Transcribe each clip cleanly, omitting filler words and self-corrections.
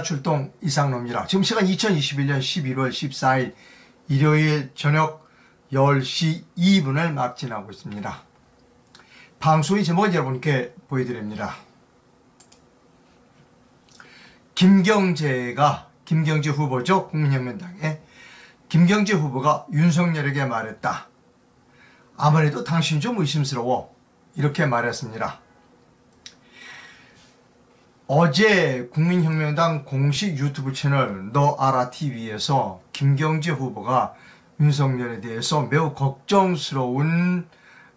출동 이상로입니다. 지금 시간 2021년 11월 14일 일요일 저녁 10시 2분을 막 지나고 있습니다. 방송의 제목을 여러분께 보여드립니다. 김경재 후보죠. 국민혁명당의 김경재 후보가 윤석열에게 말했다. 아무래도 당신 좀 의심스러워. 이렇게 말했습니다. 어제 국민혁명당 공식 유튜브 채널 너 알아 TV에서 김경재 후보가 윤석열에 대해서 매우 걱정스러운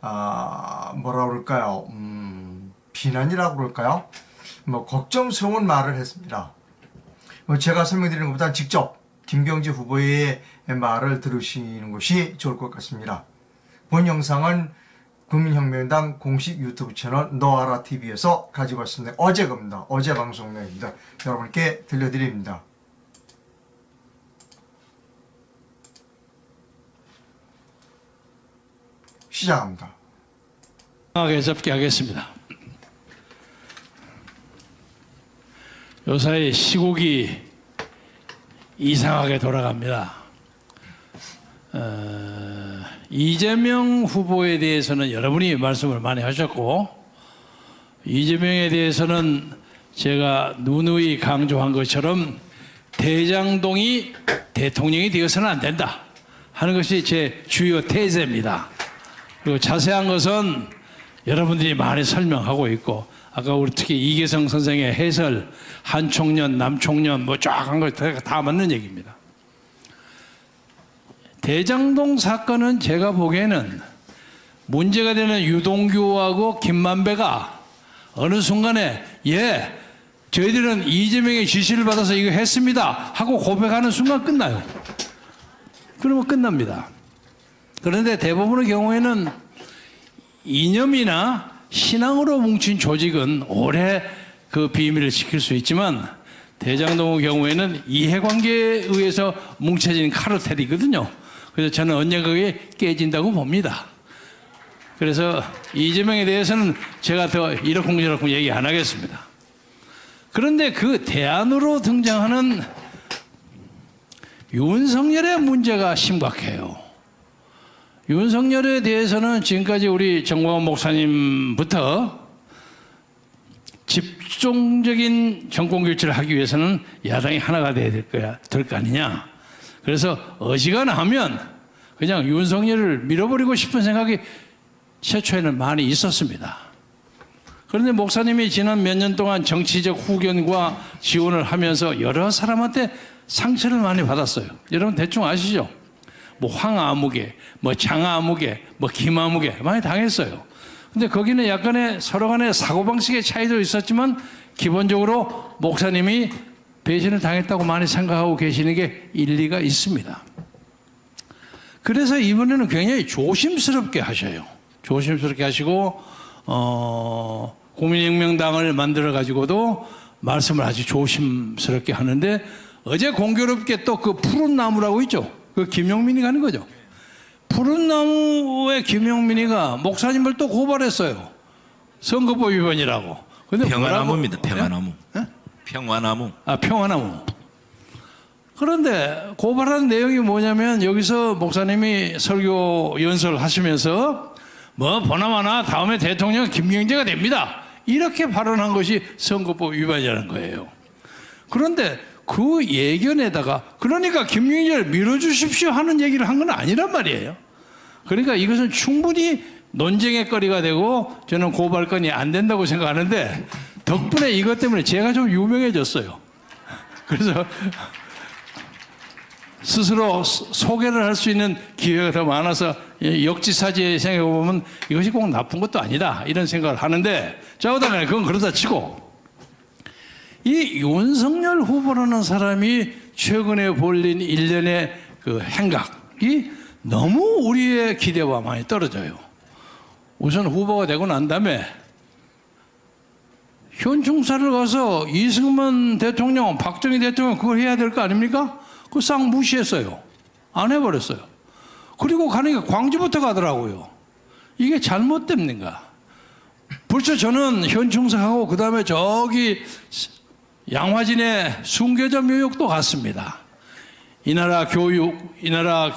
뭐라 그럴까요? 비난이라고 그럴까요? 걱정스러운 말을 했습니다. 제가 설명드리는 것보다 직접 김경재 후보의 말을 들으시는 것이 좋을 것 같습니다. 본 영상은 국민혁명당 공식 유튜브 채널 너 알아 TV에서 가지고 왔습니다. 어제 겁니다. 어제 방송 내용입니다. 여러분께 들려드립니다. 시작합니다. 하게 잡게 하겠습니다. 요사이 시국이 이상하게 돌아갑니다. 이재명 후보에 대해서는 여러분이 말씀을 많이 하셨고, 이재명에 대해서는 제가 누누이 강조한 것처럼 대장동이 대통령이 되어서는 안 된다 하는 것이 제 주요 테이즈입니다. 그리고 자세한 것은 여러분들이 많이 설명하고 있고, 아까 우리 특히 이계성 선생의 해설, 한총련, 남총련 뭐 쫙 한 거 다 맞는 얘기입니다. 대장동 사건은 제가 보기에는 문제가 되는 유동규하고 김만배가 어느 순간에 저희들은 이재명의 지시를 받아서 이거 했습니다 하고 고백하는 순간 끝나요. 그러면 끝납니다. 그런데 대부분의 경우에는 이념이나 신앙으로 뭉친 조직은 오래 그 비밀을 지킬 수 있지만, 대장동의 경우에는 이해관계에 의해서 뭉쳐진 카르텔이거든요. 그래서 저는 언젠가 그게 깨진다고 봅니다. 그래서 이재명에 대해서는 제가 더 이러쿵저러쿵 얘기 안 하겠습니다. 그런데 그 대안으로 등장하는 윤석열의 문제가 심각해요. 윤석열에 대해서는 지금까지 우리 정광훈 목사님부터 집중적인 정권교체를 하기 위해서는 야당이 하나가 돼야 될 거 아니냐. 그래서 어지간하면 그냥 윤석열을 밀어버리고 싶은 생각이 최초에는 많이 있었습니다. 그런데 목사님이 지난 몇 년 동안 정치적 후견과 지원을 하면서 여러 사람한테 상처를 많이 받았어요. 여러분 대충 아시죠? 뭐 황아무개, 뭐 장아무개, 뭐 김아무개 많이 당했어요. 근데 거기는 약간의 서로 간의 사고방식의 차이도 있었지만 기본적으로 목사님이 배신을 당했다고 많이 생각하고 계시는 게 일리가 있습니다. 그래서 이번에는 굉장히 조심스럽게 하셔요. 조심스럽게 하시고 국민혁명당을 만들어 가지고도 말씀을 아주 조심스럽게 하는데, 어제 공교롭게 또 그 푸른 나무라고 있죠. 그 김용민이 가는 거죠. 푸른 나무의 김용민이가 목사님을 또 고발했어요. 선거법 위반이라고. 근데 평화나무입니다. 평화나무. 네? 평화나무. 평화나무. 그런데 고발한 내용이 뭐냐면, 여기서 목사님이 설교 연설을 하시면서 뭐 보나마나 다음에 대통령 김경재가 됩니다, 이렇게 발언한 것이 선거법 위반이라는 거예요. 그런데 그 예견에다가 그러니까 김경재를 밀어주십시오 하는 얘기를 한 건 아니란 말이에요. 그러니까 이것은 충분히 논쟁의 거리가 되고 저는 고발건이 안 된다고 생각하는데, 덕분에 이것 때문에 제가 좀 유명해졌어요. 그래서 스스로 소개를 할 수 있는 기회가 더 많아서 역지사지에 생각해보면 이것이 꼭 나쁜 것도 아니다 이런 생각을 하는데, 자, 그다음에 그건 그러다 치고, 이 윤석열 후보라는 사람이 최근에 벌린 일련의 그 행각이 너무 우리의 기대와 많이 떨어져요. 우선 후보가 되고 난 다음에 현충사를 가서 이승만 대통령, 박정희 대통령 그걸 해야 될 거 아닙니까? 그거 싹 무시했어요. 안 해버렸어요. 그리고 가니까 광주부터 가더라고요. 이게 잘못됩니까? 벌써 저는 현충사하고 그 다음에 저기 양화진의 순교자 묘역도 같습니다. 이 나라 교육, 이 나라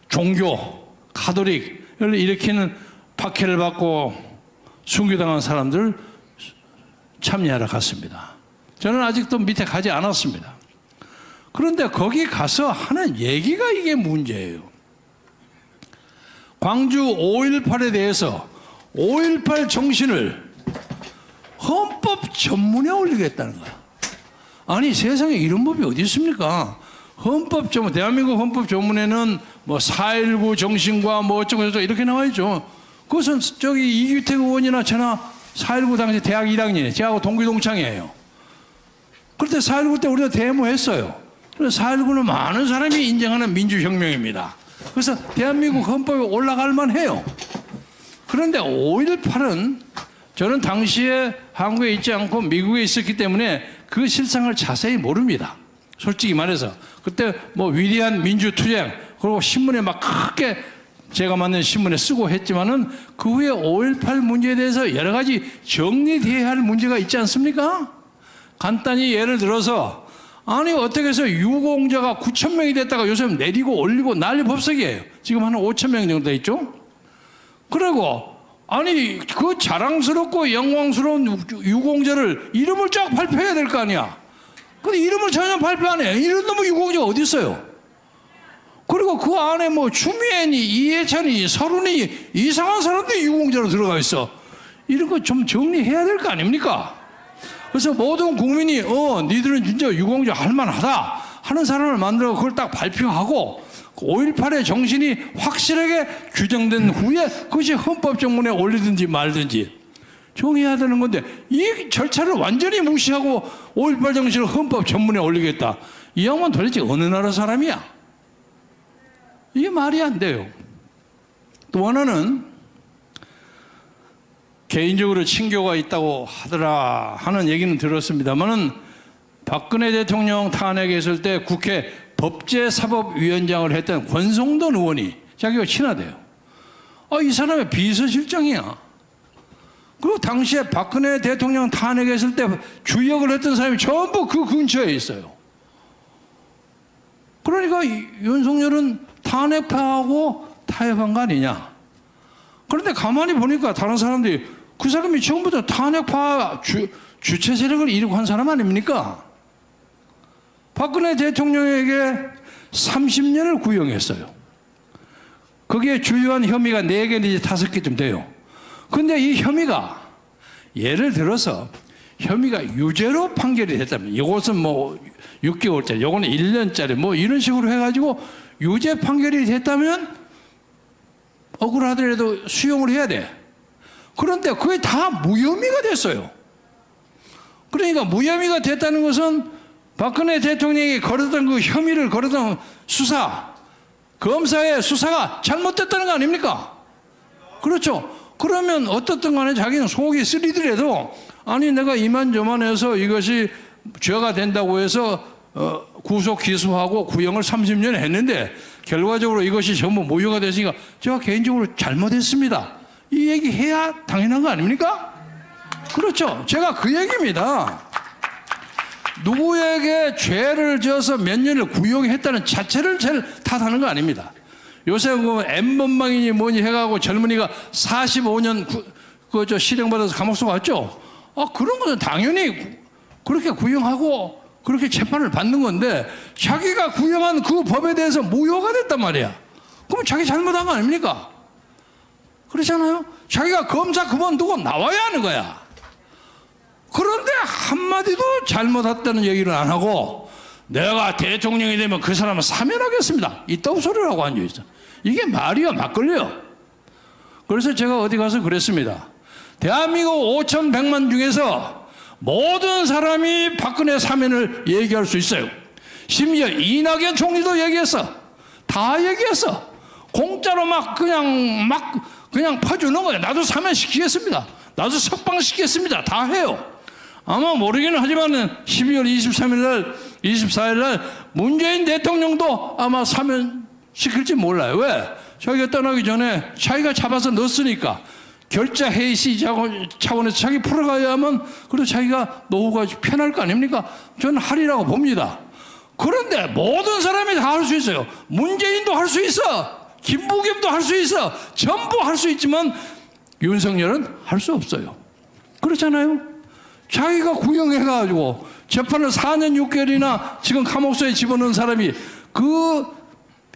종교, 가톨릭을 일으키는 박해를 받고 순교당한 사람들 참여하러 갔습니다. 저는 아직도 밑에 가지 않았습니다. 그런데 거기 가서 하는 얘기가 이게 문제예요. 광주 5.18에 대해서 5.18 정신을 헌법 전문에 올리겠다는 거야. 아니, 세상에 이런 법이 어디 있습니까? 헌법 전문, 대한민국 헌법 전문에는 뭐 4.19 정신과 뭐 어쩌고저쩌고 이렇게 나와 있죠. 그것은 저기 이규택 의원이나 저나 4.19 당시 대학 1학년이에요. 저하고 동기동창이에요. 그때 4.19 때 우리가 데모했어요. 그래서 4.19는 많은 사람이 인정하는 민주혁명입니다. 그래서 대한민국 헌법에 올라갈 만해요. 그런데 5.18은 저는 당시에 한국에 있지 않고 미국에 있었기 때문에 그 실상을 자세히 모릅니다. 솔직히 말해서. 그때 뭐 위대한 민주투쟁, 그리고 신문에 막 크게 제가 만든 신문에 쓰고 했지만은 그 후에 5.18 문제에 대해서 여러 가지 정리돼야 할 문제가 있지 않습니까? 간단히 예를 들어서, 아니 어떻게 해서 유공자가 9,000명이 됐다가 요즘 내리고 올리고 난리 법석이에요. 지금 한 5,000명 정도 돼 있죠? 그리고 아니 그 자랑스럽고 영광스러운 유공자를 이름을 쫙 발표해야 될 거 아니야. 근데 이름을 전혀 발표 안 해. 이런 놈의 유공자가 어디 있어요? 그리고 그 안에 뭐 추미애니 이해찬이 서른이 이상한 사람들이 유공자로 들어가 있어. 이런 거 좀 정리해야 될 거 아닙니까? 그래서 모든 국민이 니들은 진짜 유공자 할 만하다 하는 사람을 만들어 그걸 딱 발표하고 5.18의 정신이 확실하게 규정된 후에 그것이 헌법 정문에 올리든지 말든지 정해야 되는 건데, 이 절차를 완전히 무시하고 5.18 정신을 헌법 전문에 올리겠다. 이 양반 도대체 어느 나라 사람이야? 이게 말이 안 돼요. 또 하나는 개인적으로 친교가 있다고 하더라 하는 얘기는 들었습니다만은 박근혜 대통령 탄핵했을 때 국회 법제사법위원장을 했던 권성동 의원이 자기가 친하대요. 이 사람의 비서실장이야. 그리고 당시에 박근혜 대통령 탄핵했을 때 주역을 했던 사람이 전부 그 근처에 있어요. 그러니까 윤석열은 탄핵파하고 타협한 거 아니냐. 그런데 가만히 보니까 다른 사람들이 그 사람이 처음부터 탄핵파 주체 세력을 이루고 한 사람 아닙니까? 박근혜 대통령에게 30년을 구형했어요. 거기에 주요한 혐의가 4개 내지 5개쯤 돼요. 근데 이 혐의가 예를 들어서 혐의가 유죄로 판결이 됐다면, 이것은 뭐 6개월짜리, 요거는 1년짜리 뭐 이런 식으로 해가지고 유죄 판결이 됐다면 억울하더라도 수용을 해야 돼. 그런데 그게 다 무혐의가 됐어요. 그러니까 무혐의가 됐다는 것은 박근혜 대통령이 걸었던 그 혐의를 걸었던 수사, 검사의 수사가 잘못됐다는 거 아닙니까? 그렇죠. 그러면 어떻든 간에 자기는 속이 쓰리더라도, 아니 내가 이만저만해서 이것이 죄가 된다고 해서 구속 기소하고 구형을 30년 했는데 결과적으로 이것이 전부 무효가 됐으니까 제가 개인적으로 잘못했습니다. 이 얘기 해야 당연한 거 아닙니까? 그렇죠. 제가 그 얘기입니다. 누구에게 죄를 지어서 몇 년을 구형했다는 자체를 제일 탓하는 거 아닙니다. 요새 뭐 N번방이니 뭐니 해가고 젊은이가 45년 실형받아서 감옥소 갔죠? 그런 것은 당연히 그렇게 구형하고 그렇게 재판을 받는 건데, 자기가 구형한 그 법에 대해서 무효가 됐단 말이야. 그럼 자기 잘못한 거 아닙니까? 그렇잖아요? 자기가 검사 그만두고 나와야 하는 거야. 그런데 한마디도 잘못했다는 얘기를 안 하고, 내가 대통령이 되면 그 사람은 사면하겠습니다, 이따구 소리를 하고 앉아있어. 이게 말이야, 막걸리요. 그래서 제가 어디 가서 그랬습니다. 대한민국 5,100만 중에서 모든 사람이 박근혜 사면을 얘기할 수 있어요. 심지어 이낙연 총리도 얘기했어. 다 얘기했어. 공짜로 그냥 퍼주는 거예요. 나도 사면시키겠습니다, 나도 석방시키겠습니다, 다 해요. 아마 모르기는 하지만은 12월 23일 날, 24일 날 문재인 대통령도 아마 사면시킬지 몰라요. 왜? 자기가 떠나기 전에 자기가 잡아서 넣었으니까 결자 회의 차원에서 자기 풀어가야만 그래도 자기가 노후가 편할 거 아닙니까? 저는 하리라고 봅니다. 그런데 모든 사람이 다 할 수 있어요. 문재인도 할 수 있어. 김부겸도 할 수 있어. 전부 할 수 있지만 윤석열은 할 수 없어요. 그렇잖아요. 자기가 구형해가지고 재판을 4년 6개월이나 지금 감옥소에 집어넣은 사람이 그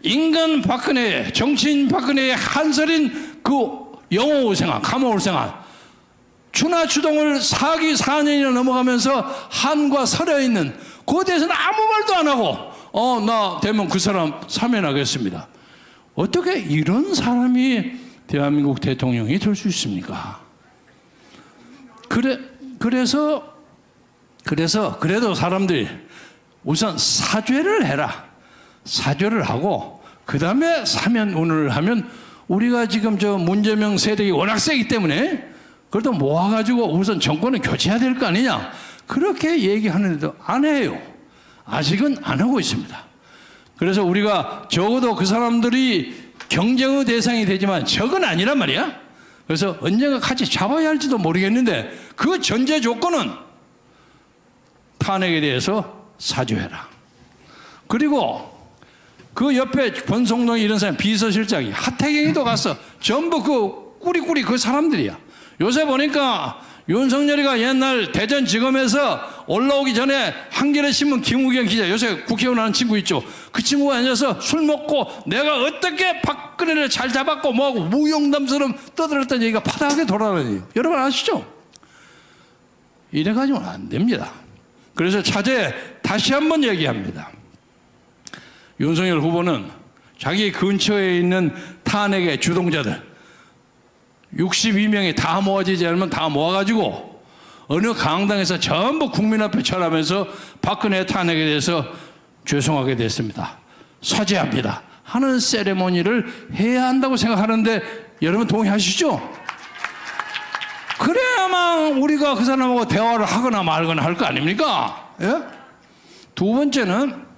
인간 박근혜, 정치인 박근혜의 한설인 그 영호 생활, 감옥 생활, 추나추동을 4기 4년이나 넘어가면서 한과 설에 있는 그에 대해서는 아무 말도 안 하고 나 되면 그 사람 사면하겠습니다. 어떻게 이런 사람이 대한민국 대통령이 될 수 있습니까? 그래서 그래도 사람들이 우선 사죄를 해라. 사죄를 하고 그 다음에 사면운운을 하면 우리가 지금 저 문재명 세력이 워낙 세기 때문에 그래도 모아가지고 우선 정권을 교체해야 될 거 아니냐. 그렇게 얘기하는데도 안 해요. 아직은 안 하고 있습니다. 그래서 우리가 적어도 그 사람들이 경쟁의 대상이 되지만 적은 아니란 말이야. 그래서 언젠가 같이 잡아야 할지도 모르겠는데 그 전제 조건은 탄핵에 대해서 사죄해라. 그리고 그 옆에 권성동이 이런 사람 비서실장이 하태경이도 갔어. 전부 그 꾸리꾸리 그 사람들이야. 요새 보니까 윤석열이가 옛날 대전지검에서 올라오기 전에 한겨레 신문 김우경 기자, 요새 국회의원 하는 친구 있죠. 그 친구가 앉아서 술 먹고 내가 어떻게 박근혜를 잘 잡았고 뭐하고 무용담처럼 떠들었던 얘기가 파다하게 돌아다녀요. 여러분 아시죠? 이래가지고는 안 됩니다. 그래서 차제 다시 한번 얘기합니다. 윤석열 후보는 자기 근처에 있는 탄핵의 주동자들 62명이 다 모아지지 않으면 다 모아가지고 어느 강당에서 전부 국민 앞에 절하면서 박근혜 탄핵에 대해서 죄송하게 됐습니다. 사죄합니다. 하는 세레모니를 해야 한다고 생각하는데 여러분 동의하시죠? 그래야만 우리가 그 사람하고 대화를 하거나 말거나 할 거 아닙니까? 예? 두 번째는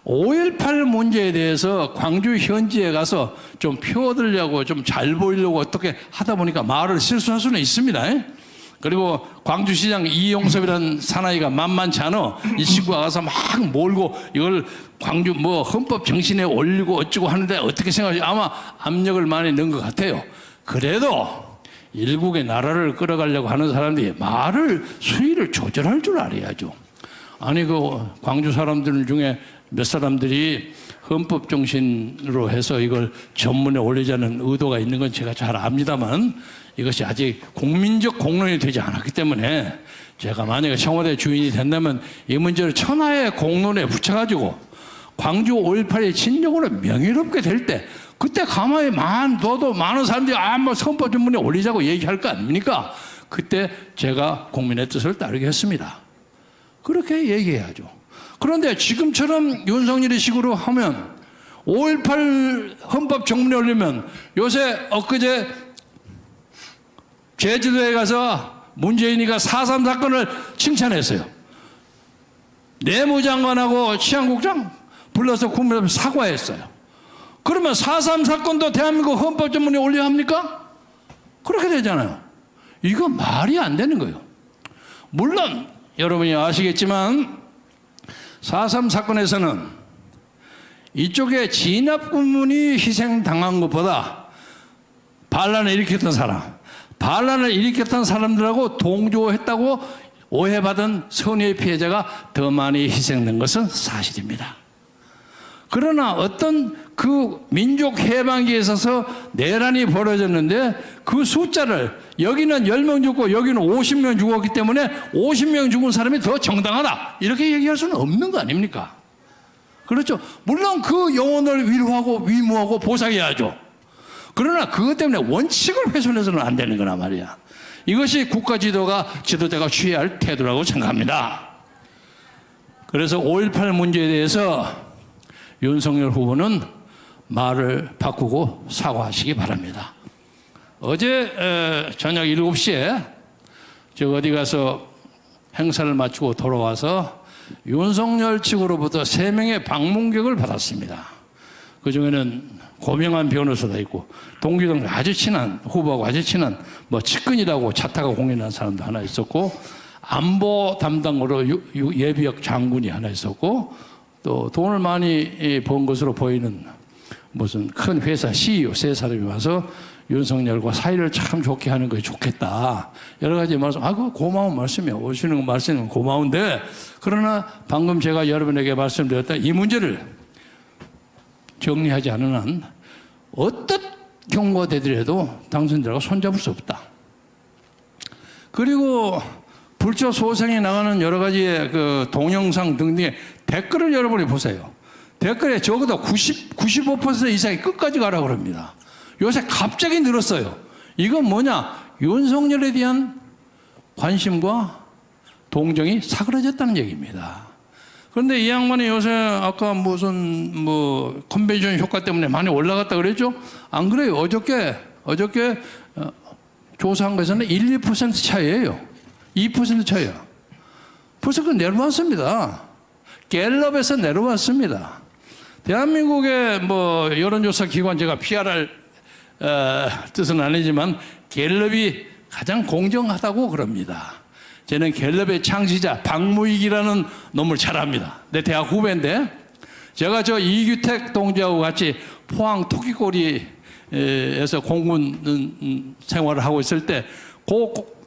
5.18 문제에 대해서 광주 현지에 가서 좀 표어들려고 좀 잘 보이려고 어떻게 하다 보니까 말을 실수할 수는 있습니다. 그리고 광주시장 이용섭이라는 사나이가 만만치 않아. 이 친구가 가서 막 몰고 이걸 광주 뭐 헌법 정신에 올리고 어쩌고 하는데 어떻게 생각하지? 아마 압력을 많이 넣은 것 같아요. 그래도 일국의 나라를 끌어가려고 하는 사람들이 말을 수위를 조절할 줄 알아야죠. 아니 그 광주 사람들 중에 몇 사람들이 헌법 정신으로 해서 이걸 전문에 올리자는 의도가 있는 건 제가 잘 압니다만 이것이 아직 국민적 공론이 되지 않았기 때문에 제가 만약에 청와대 주인이 된다면 이 문제를 천하의 공론에 붙여가지고 광주 5.18의 진정으로 명예롭게 될 때 그때 가만히 둬도 많은 사람들이 뭐 헌법 전문에 올리자고 얘기할 거 아닙니까? 그때 제가 국민의 뜻을 따르겠습니다. 그렇게 얘기해야죠. 그런데 지금처럼 윤석열이 식으로 하면 5.18 헌법 정문에 올리면 요새 엊그제 제주도에 가서 문재인이가 4.3 사건을 칭찬했어요. 내무장관하고 치안국장 불러서 국민 앞에 사과했어요. 그러면 4.3 사건도 대한민국 헌법 전문에 올려야 합니까? 그렇게 되잖아요. 이거 말이 안 되는 거예요. 물론 여러분이 아시겠지만 4.3 사건에서는 이쪽에 진압군문이 희생당한 것보다 반란을 일으켰던 사람들하고 동조했다고 오해받은 선의의 피해자가 더 많이 희생된 것은 사실입니다. 그러나 어떤 그 민족 해방기에 있어서 내란이 벌어졌는데 그 숫자를 여기는 10명 죽고 여기는 50명 죽었기 때문에 50명 죽은 사람이 더 정당하다 이렇게 얘기할 수는 없는 거 아닙니까? 그렇죠. 물론 그 영혼을 위로하고 위무하고 보상해야죠. 그러나 그것 때문에 원칙을 훼손해서는 안 되는 거란 말이야. 이것이 국가 지도자가 취해야 할 태도라고 생각합니다. 그래서 5.18 문제에 대해서 윤석열 후보는 말을 바꾸고 사과하시기 바랍니다. 어제 저녁 7시에 저 어디 가서 행사를 마치고 돌아와서 윤석열 측으로부터 3명의 방문객을 받았습니다. 그 중에는 고명한 변호사도 있고 동기들 아주 친한 후보하고 아주 친한 뭐 측근이라고 차 타고 공연하는 사람도 하나 있었고 안보 담당으로 예비역 장군이 하나 있었고 또 돈을 많이 번 것으로 보이는 무슨 큰 회사 CEO 세 사람이 와서 윤석열과 사이를 참 좋게 하는 것이 좋겠다. 여러 가지 말씀, 그 고마운 말씀이에요. 오시는 말씀은 고마운데, 그러나 방금 제가 여러분에게 말씀드렸던 이 문제를 정리하지 않은 한 어떤 경우가 되더라도 당선자가 손잡을 수 없다. 그리고 불초 소생에 나가는 여러 가지의 그 동영상 등등의 댓글을 여러분이 보세요. 댓글에 적어도 95% 이상이 끝까지 가라고 그럽니다. 요새 갑자기 늘었어요. 이건 뭐냐? 윤석열에 대한 관심과 동정이 사그라졌다는 얘기입니다. 그런데 이 양반이 요새 아까 무슨 뭐 컨벤션 효과 때문에 많이 올라갔다 그랬죠? 안 그래요. 어저께 조사한 것에는 1, 2% 차이예요. 2% 차이야. 벌써 그 내려왔습니다. 갤럽에서 내려왔습니다. 대한민국의 뭐 여론조사 기관, 제가 PRR 뜻은 아니지만 갤럽이 가장 공정하다고 그럽니다. 저는 갤럽의 창시자 박무익이라는 놈을 잘 압니다. 내 대학 후배인데 제가 저 이규택 동지하고 같이 포항 토끼꼬리에서 공군 생활을 하고 있을 때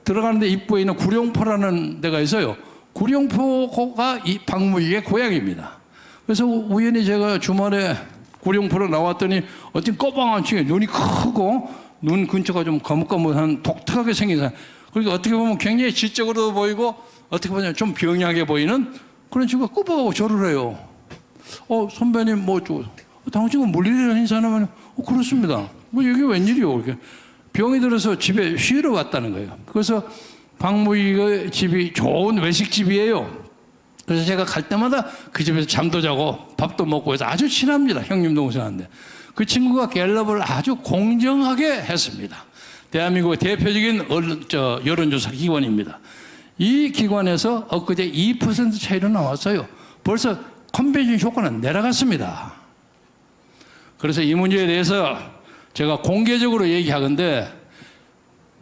들어가는데 입구에 있는 구룡포라는 데가 있어요. 구룡포가 이 박무익의 고향입니다. 그래서 우연히 제가 주말에 구룡포로 나왔더니 어떤 꺼방한 층에 눈이 크고 눈 근처가 좀 거뭇거뭇한 독특하게 생긴 사람. 그러니까 어떻게 보면 굉장히 지적으로 보이고 어떻게 보면 좀 병약해 보이는 그런 친구가 꾸벅하고 절을 해요. 선배님 뭐 당신은 물리를 행사하면 그렇습니다. 뭐 이게 웬일이요? 이렇게 병이 들어서 집에 쉬러 왔다는 거예요. 그래서 박무익의 집이 좋은 외식집이에요. 그래서 제가 갈 때마다 그 집에서 잠도 자고 밥도 먹고 해서 아주 친합니다. 형님 동생한테. 그 친구가 갤럽을 아주 공정하게 했습니다. 대한민국의 대표적인 여론조사 기관입니다. 이 기관에서 엊그제 2% 차이로 나왔어요. 벌써 컨벤션 효과는 내려갔습니다. 그래서 이 문제에 대해서 제가 공개적으로 얘기하건데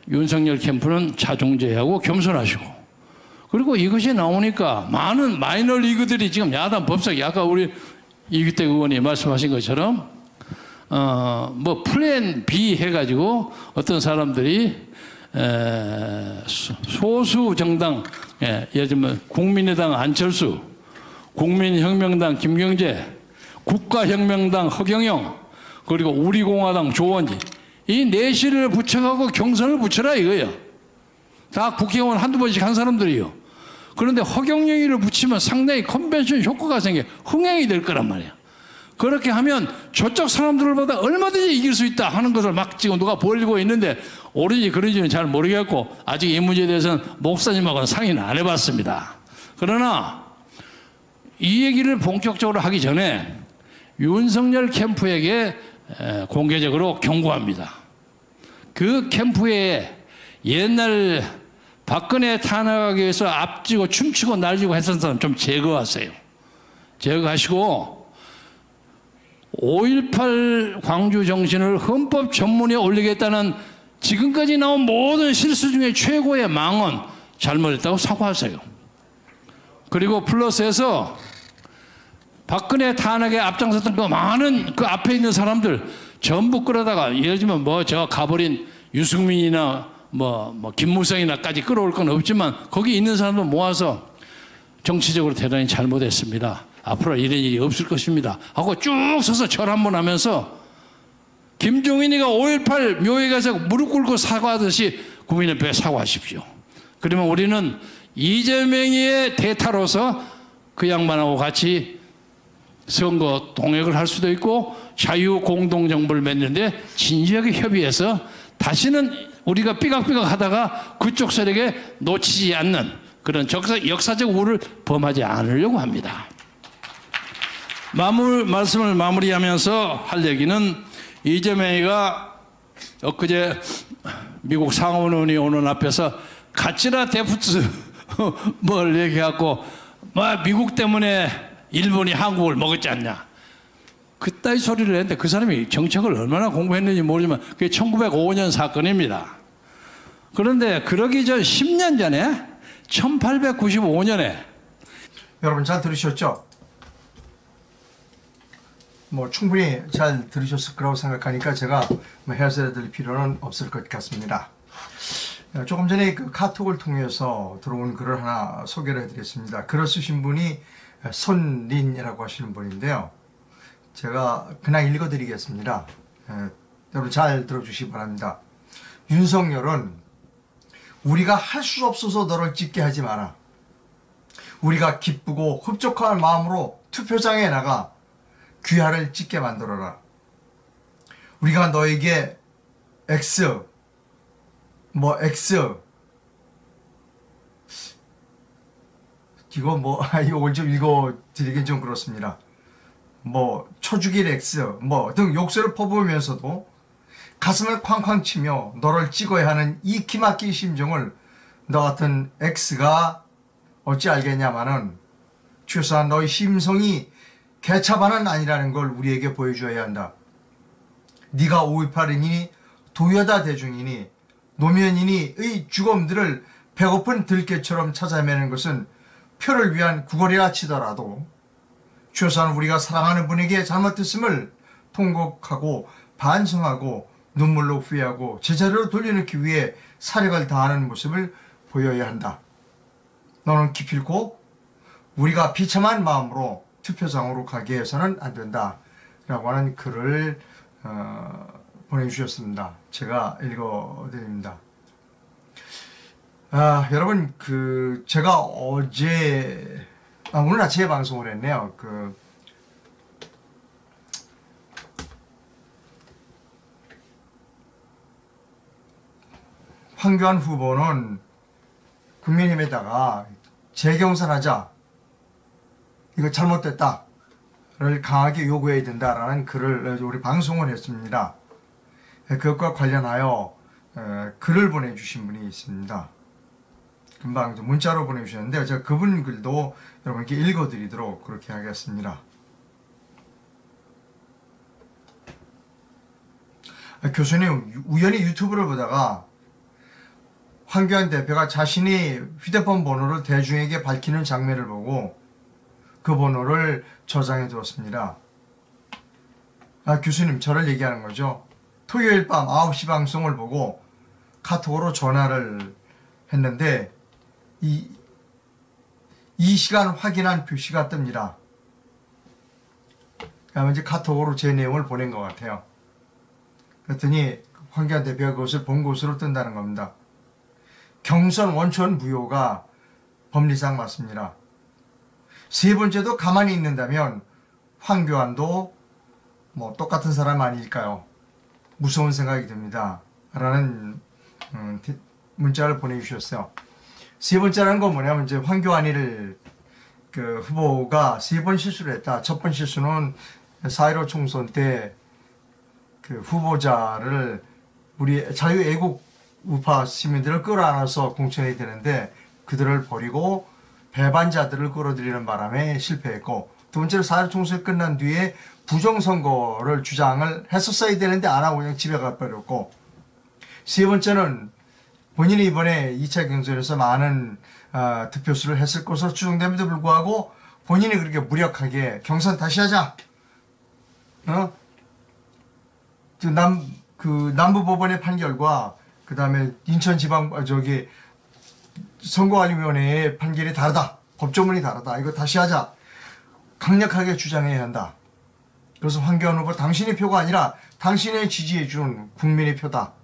윤석열 캠프는 자중재하고 겸손하시고 그리고 이것이 나오니까 많은 마이너리그들이 지금 야당 법석이 아까 우리 이규택 의원이 말씀하신 것처럼 뭐 플랜 B 해가지고 어떤 사람들이 소수 정당 예를 들면 국민의당 안철수, 국민혁명당 김경재, 국가혁명당 허경영 그리고 우리공화당 조원진 이 내실을 붙여가고 경선을 붙여라 이거예요. 다 국회의원 한두 번씩 한 사람들이요. 그런데 허경영이를 붙이면 상당히 컨벤션 효과가 생겨 흥행이 될 거란 말이야. 그렇게 하면 저쪽 사람들보다 얼마든지 이길 수 있다 하는 것을 막 지금 누가 벌리고 있는데 옳은지 그런지는 잘 모르겠고 아직 이 문제에 대해서는 목사님하고는 상의는 안 해봤습니다. 그러나 이 얘기를 본격적으로 하기 전에 윤석열 캠프에게 공개적으로 경고합니다. 그 캠프에 옛날 박근혜 탄핵하기 위해서 앞지고 춤추고 날리고 했던 사람 좀 제거하세요. 제거하시고 5.18 광주 정신을 헌법 전문에 올리겠다는 지금까지 나온 모든 실수 중에 최고의 망언 잘못했다고 사과하세요. 그리고 플러스해서 박근혜 탄핵에 앞장섰던 그 많은 그 앞에 있는 사람들 전부 끌어다가 예를 들면 뭐 제가 가버린 유승민이나 뭐 김무성이나까지 끌어올 건 없지만 거기 있는 사람들 모아서 정치적으로 대단히 잘못했습니다. 앞으로 이런 일이 없을 것입니다. 하고 쭉 서서 절 한번 하면서 김종인이가 5.18 묘에 가서 무릎 꿇고 사과하듯이 국민의표에 사과하십시오. 그러면 우리는 이재명의 대타로서 그 양반하고 같이 선거 동역을 할 수도 있고 자유공동정부를 맺는데 진지하게 협의해서 다시는 우리가 삐걱삐걱 하다가 그쪽 세력에 놓치지 않는 그런 역사적 우를 범하지 않으려고 합니다. 말씀을 마무리하면서 할 얘기는 이재명이가 엊그제 미국 상원의원이 오는 앞에서 가치라 데프트 뭘 얘기하고 미국 때문에 일본이 한국을 먹었지 않냐. 그따위 소리를 했는데 그 사람이 정책을 얼마나 공부했는지 모르지만 그게 1905년 사건입니다. 그런데 그러기 전 10년 전에 1895년에 여러분 잘 들으셨죠? 뭐 충분히 잘 들으셨을 거라고 생각하니까 제가 뭐 해설해 드릴 필요는 없을 것 같습니다. 조금 전에 그 카톡을 통해서 들어온 글을 하나 소개를 해드리겠습니다. 글을 쓰신 분이 손린이라고 하시는 분인데요. 제가 그냥 읽어드리겠습니다. 여러분 잘 들어주시기 바랍니다. 윤석열은 우리가 할 수 없어서 너를 찍게 하지 마라. 우리가 기쁘고 흡족한 마음으로 투표장에 나가 귀하를 찍게 만들어라. 우리가 너에게 X 이거 좀 읽어드리긴 좀 그렇습니다. 초죽일 X 등 욕설을 퍼부으면서도 가슴을 쾅쾅 치며 너를 찍어야 하는 이 기막힌 심정을 너 같은 X가 어찌 알겠냐마는 최소한 너의 심성이 개차반은 아니라는 걸 우리에게 보여줘야 한다. 네가 5.18이니 도여다 대중이니 노면이니의 주검들을 배고픈 들깨처럼 찾아내는 것은 표를 위한 구걸이라 치더라도 최소한 우리가 사랑하는 분에게 잘못했음을 통곡하고 반성하고 눈물로 후회하고 제자리로 돌려놓기 위해 사력을 다하는 모습을 보여야 한다. 너는 기필코 우리가 비참한 마음으로 투표장으로 가게 해서는 안 된다. 라고 하는 글을 보내주셨습니다. 제가 읽어드립니다. 여러분, 제가 오늘 아침에 방송을 했네요. 황교안 후보는 국민의힘에다가 재경선하자, 이거 잘못됐다를 강하게 요구해야 된다라는 글을 우리 방송을 했습니다. 그것과 관련하여 글을 보내주신 분이 있습니다. 금방 문자로 보내주셨는데 제가 그분 글도 여러분께 읽어드리도록 그렇게 하겠습니다. 교수님, 우연히 유튜브를 보다가 황교안 대표가 자신이 휴대폰 번호를 대중에게 밝히는 장면을 보고 그 번호를 저장해 두었습니다. 교수님, 저를 얘기하는 거죠. 토요일 밤 9시 방송을 보고 카톡으로 전화를 했는데 이 시간 확인한 표시가 뜹니다. 이제 카톡으로 제 내용을 보낸 것 같아요. 그랬더니 황교안 대표가 그것을 본 것으로 뜬다는 겁니다. 경선 원천 무효가 법리상 맞습니다. 세 번째도 가만히 있는다면 황교안도 똑같은 사람 아닐까요? 무서운 생각이 듭니다. 라는 문자를 보내주셨어요. 세 번째라는 건 뭐냐면 이제 황교안이를 후보가 세 번 실수를 했다. 첫 번 실수는 4.15 총선 때 후보자를 우리 자유애국 우파 시민들을 끌어안아서 공천해야 되는데 그들을 버리고 배반자들을 끌어들이는 바람에 실패했고, 두 번째로 4.15 총선이 끝난 뒤에 부정선거를 주장을 했었어야 되는데 안 하고 그냥 집에 가버렸고, 세 번째는 본인이 이번에 2차 경선에서 많은 득표수를 했을 것으로 추정됨에도 불구하고 본인이 그렇게 무력하게 경선 다시 하자, 남부법원의 판결과 그 다음에 선거관리위원회의 판결이 다르다, 법조문이 다르다, 이거 다시 하자, 강력하게 주장해야 한다. 그래서 황교안 후보, 당신의 표가 아니라 당신의 지지해주는 국민의 표다.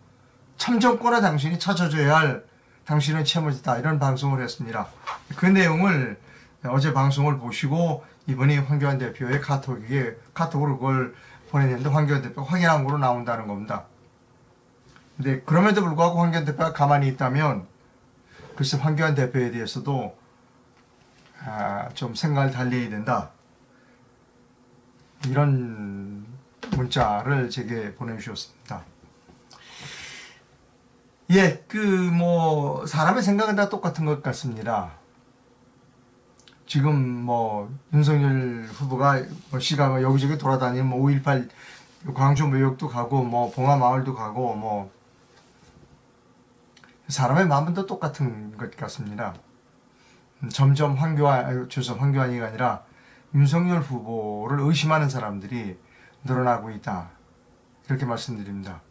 참정권에 당신이 찾아줘야 할 당신의 채무지다. 이런 방송을 했습니다. 그 내용을 어제 방송을 보시고 이번에 황교안 대표의 카톡으로 그걸 보내는데 황교안 대표가 확인한 거로 나온다는 겁니다. 근데 그럼에도 불구하고 황교안 대표가 가만히 있다면 글쎄 황교안 대표에 대해서도 좀 생각을 달리해야 된다. 이런 문자를 제게 보내주셨습니다. 사람의 생각은 다 똑같은 것 같습니다. 지금 뭐 윤석열 후보가 뭐 시가 뭐 여기저기 돌아다니는 뭐 5.18 광주 묘역도 가고 뭐 봉화마을도 가고 뭐 사람의 마음은 다 똑같은 것 같습니다. 점점 황교안이가 아니라 윤석열 후보를 의심하는 사람들이 늘어나고 있다. 이렇게 말씀드립니다.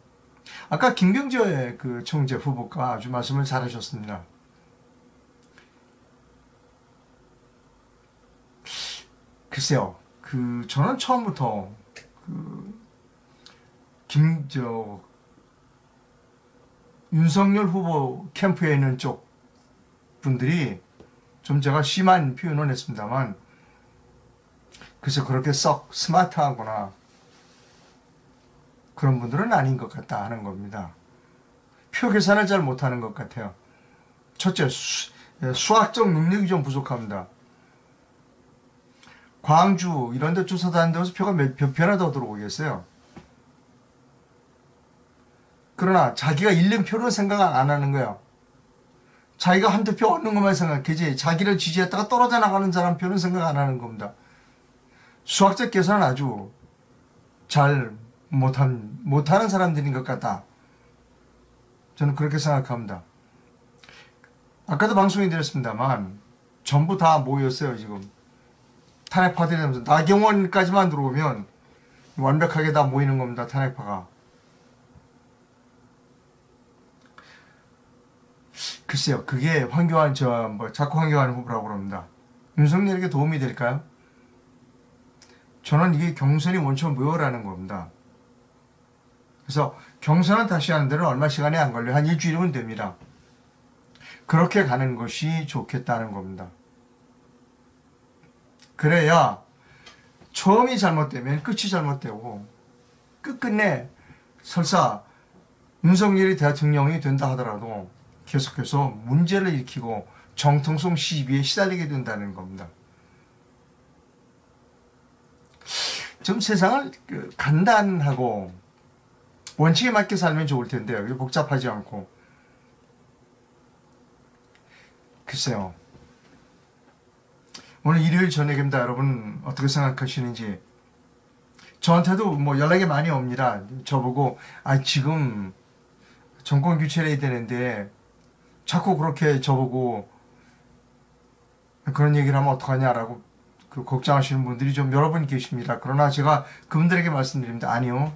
아까 김경재 그 총재 후보가 아주 말씀을 잘하셨습니다. 글쎄요, 저는 처음부터 윤석열 후보 캠프에 있는 쪽 분들이 좀 제가 심한 표현을 했습니다만, 그래서 그렇게 썩 스마트하거나 그런 분들은 아닌 것 같다 하는 겁니다. 표 계산을 잘 못하는 것 같아요. 첫째, 수학적 능력이 좀 부족합니다. 광주 이런 데 조사 다니면서 표가 몇 표나 더 들어오겠어요. 그러나 자기가 잃는 표는 생각 안 하는 거예요. 자기가 한두 표 얻는 것만 생각하지 자기를 지지했다가 떨어져 나가는 사람 표는 생각 안 하는 겁니다. 수학적 계산은 아주 잘 못하는 사람들인 것 같다. 저는 그렇게 생각합니다. 아까도 방송에 드렸습니다만 전부 다 모였어요. 지금 탄핵파들이 되면서 나경원까지만 들어오면 완벽하게 다 모이는 겁니다. 탄핵파가. 글쎄요, 그게 자꾸 황교안 후보라고 그럽니다. 윤석열에게 도움이 될까요? 저는 이게 경선이 원천 무효라는 겁니다. 그래서 경선을 다시 하는 데는 얼마 시간이 안 걸려요. 한 일주일이면 됩니다. 그렇게 가는 것이 좋겠다는 겁니다. 그래야 처음이 잘못되면 끝이 잘못되고 끝끝내 설사 윤석열이 대통령이 된다 하더라도 계속해서 문제를 일으키고 정통성 시비에 시달리게 된다는 겁니다. 좀 세상을 간단하고 원칙에 맞게 살면 좋을 텐데요. 복잡하지 않고. 글쎄요. 오늘 일요일 저녁입니다. 여러분 어떻게 생각하시는지. 저한테도 뭐 연락이 많이 옵니다. 저보고 지금 정권 교체를 해야 되는데 자꾸 그렇게 저보고 그런 얘기를 하면 어떡하냐라고 걱정하시는 분들이 좀 여러 분 계십니다. 그러나 제가 그분들에게 말씀드립니다. 아니요.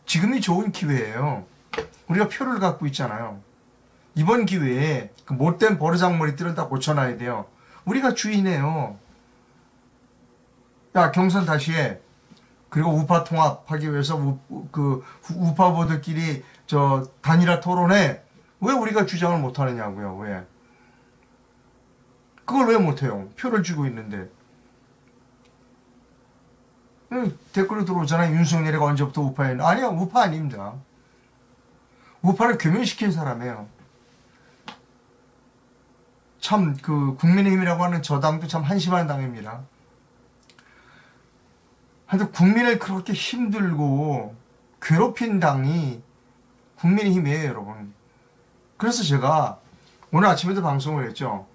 지금이 좋은 기회예요. 우리가 표를 갖고 있잖아요. 이번 기회에 그 못된 버르장머리들을 다 고쳐놔야 돼요. 우리가 주인이에요. 야, 경선 다시 해. 그리고 우파 통합하기 위해서 우파 후보들끼리 단일화 토론해. 왜 우리가 주장을 못하느냐고요. 왜? 그걸 왜 못해요? 표를 주고 있는데. 댓글로 들어오잖아요. 윤석열이가 언제부터 우파예요? 아니요. 우파 아닙니다. 우파를 교면시킨 사람이에요. 참 국민의힘이라고 하는 저 당도 참 한심한 당입니다. 하여튼 국민을 그렇게 힘들고 괴롭힌 당이 국민의힘이에요, 여러분. 그래서 제가 오늘 아침에도 방송을 했죠.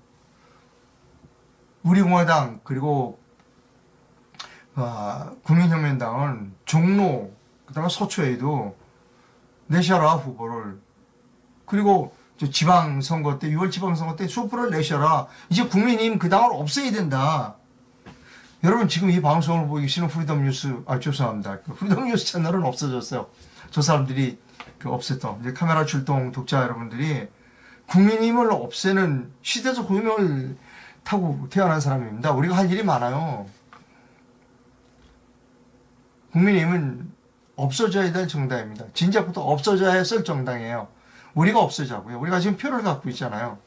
우리공화당 그리고 국민혁명당은 종로 그다음에 서초에도 내셔라 후보를. 그리고 지방선거 때 6월 지방선거 때 수표를 내셔라. 이제 국민의힘 그 당을 없애야 된다. 여러분 지금 이 방송을 보고 계시는 프리덤 뉴스 죄송합니다. 프리덤 뉴스 채널은 없어졌어요. 저 사람들이 없앴던 이제 카메라 출동 독자 여러분들이 국민의힘을 없애는 시대적 호명을 타고 태어난 사람입니다. 우리가 할 일이 많아요. 국민의힘은 없어져야 될 정당입니다. 진작부터 없어져야 했을 정당이에요. 우리가 없애자고요. 우리가 지금 표를 갖고 있잖아요.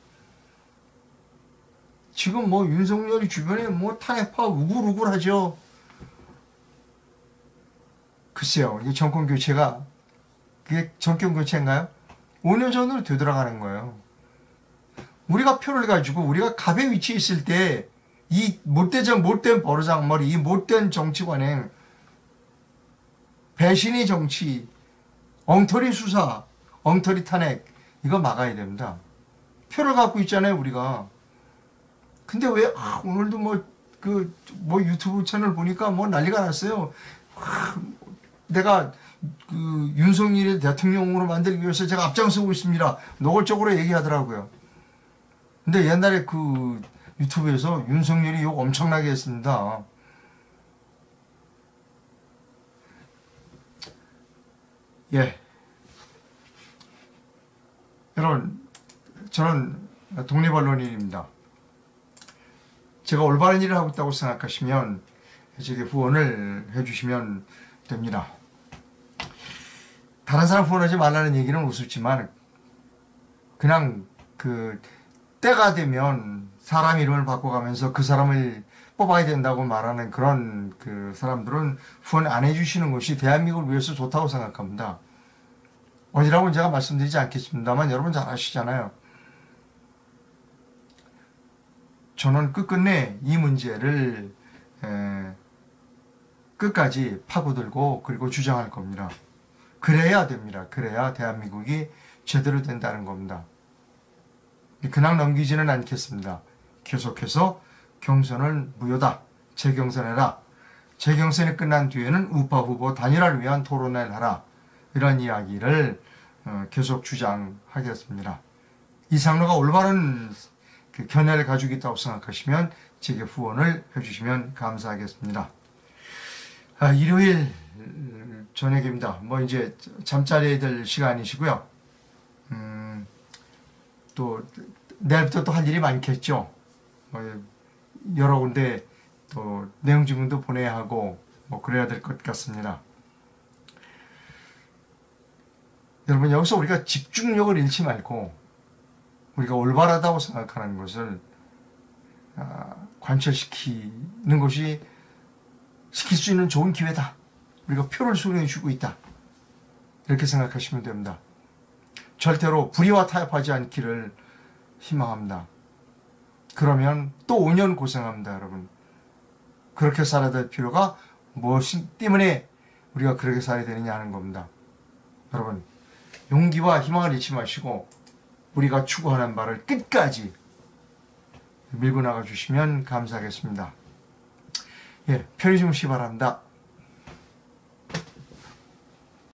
지금 뭐 윤석열이 주변에 뭐 탄핵파 우글우글하죠. 글쎄요. 이 정권 교체가 그게 정권 교체인가요? 5년 전으로 되돌아가는 거예요. 우리가 표를 가지고 우리가 갑의 위치에 있을 때 이 못된 버르장머리, 이 못된 정치관행, 배신의 정치, 엉터리 수사, 엉터리 탄핵 이거 막아야 됩니다. 표를 갖고 있잖아요, 우리가. 근데 왜 오늘도 뭐 그 뭐 유튜브 채널 보니까 뭐 난리가 났어요. 내가 그 윤석열을 대통령으로 만들기 위해서 제가 앞장서고 있습니다. 노골적으로 얘기하더라고요. 근데 옛날에 그 유튜브에서 윤석열이 욕 엄청나게 했습니다. 예. 여러분, 저는 독립언론인입니다. 제가 올바른 일을 하고 있다고 생각하시면 제게 후원을 해주시면 됩니다. 다른 사람 후원하지 말라는 얘기는 우습지만 그냥 그 때가 되면 사람 이름을 바꿔가면서 그 사람을 뽑아야 된다고 말하는 그런 그 사람들은 후원 안 해주시는 것이 대한민국을 위해서 좋다고 생각합니다. 어디라고는 제가 말씀드리지 않겠습니다만 여러분 잘 아시잖아요. 저는 끝끝내 이 문제를 끝까지 파고들고 그리고 주장할 겁니다. 그래야 됩니다. 그래야 대한민국이 제대로 된다는 겁니다. 그냥 넘기지는 않겠습니다. 계속해서 경선은 무효다. 재경선해라. 재경선이 끝난 뒤에는 우파 후보 단일화를 위한 토론을 하라. 이런 이야기를 계속 주장하겠습니다. 이상로가 올바른 그 견해를 가지고 있다고 생각하시면 제게 후원을 해주시면 감사하겠습니다. 일요일 저녁입니다. 뭐 이제 잠자리에 들 시간이시고요. 또 내일부터 또 할 일이 많겠죠. 여러 군데 또 내용 증명도 보내야 하고 뭐 그래야 될 것 같습니다. 여러분 여기서 우리가 집중력을 잃지 말고 우리가 올바르다고 생각하는 것을 관철시키는 것이 시킬 수 있는 좋은 기회다. 우리가 표를 수령해 주고 있다. 이렇게 생각하시면 됩니다. 절대로 불의와 타협하지 않기를 희망합니다. 그러면 또 5년 고생합니다, 여러분. 그렇게 살아야 될 필요가 무엇 때문에 우리가 그렇게 살아야 되느냐 하는 겁니다. 여러분, 용기와 희망을 잃지 마시고 우리가 추구하는 바를 끝까지 밀고 나가 주시면 감사하겠습니다. 예, 편히 주무시기 바랍니다.